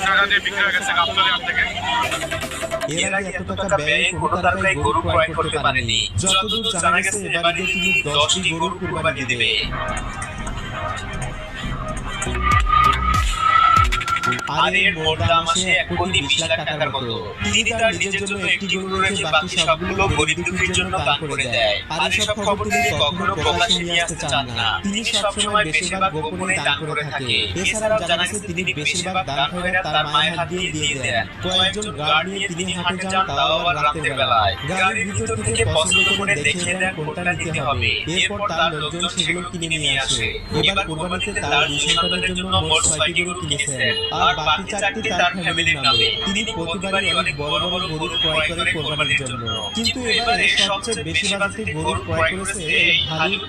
টাকা দিয়ে বিক্রি হয়ে গেছে গাবতলী হাট থেকে। এর আগে এত টাকা ব্যয়ে কোনো তারকাই গরু ক্রয় করতে পারেনি। যতদূর জানা গেছে এবারে তিনি 10টি গরুর কুরবানি দেবে। আর এর মোট দাম আসে 1,20,00,000 টাকার মতো। তিনি তার নিজের জন্য একটি গরু রেখে বাকি সবগুলো গরিব দুঃখীর জন্য দান করে দেয়। আর এসব খবর তিনি কখনো প্রকাশ্যে নিয়ে আসতে চান না। তিনি সবসময় বেশিরভাগ গোপনে দান করে থাকে। এছাড়াও জানা গেছে তিনি বেশিরভাগ দান খয়রাত তার মায়ের হাত দিয়ে দিয়ে দেন। কয়েকজন গার্ড নিয়ে তিনি হাঁটে যান, তাও আবার রাতের বেলায়। গাড়ির ভিতর থেকে পছন্দ করে দেখিয়ে দেন কোনটা নিতে হবে। এরপর তার লোকজন সেগুলো কিনে নিয়ে আসে। এবার কুরবানিতে তার 2 সন্তানের জন্য মোট 6টি গরু কিনেছেন। আর বাকি 4টি তার ফ্যামিলির নামে। তিনি প্রতিবারই অনেক বড় বড় গরু ক্রয় করে কোরবানির জন্য। কিন্তু এবারে সবচেয়ে বেশি বাজেটে গরু ক্রয় করেছে এই ভালুক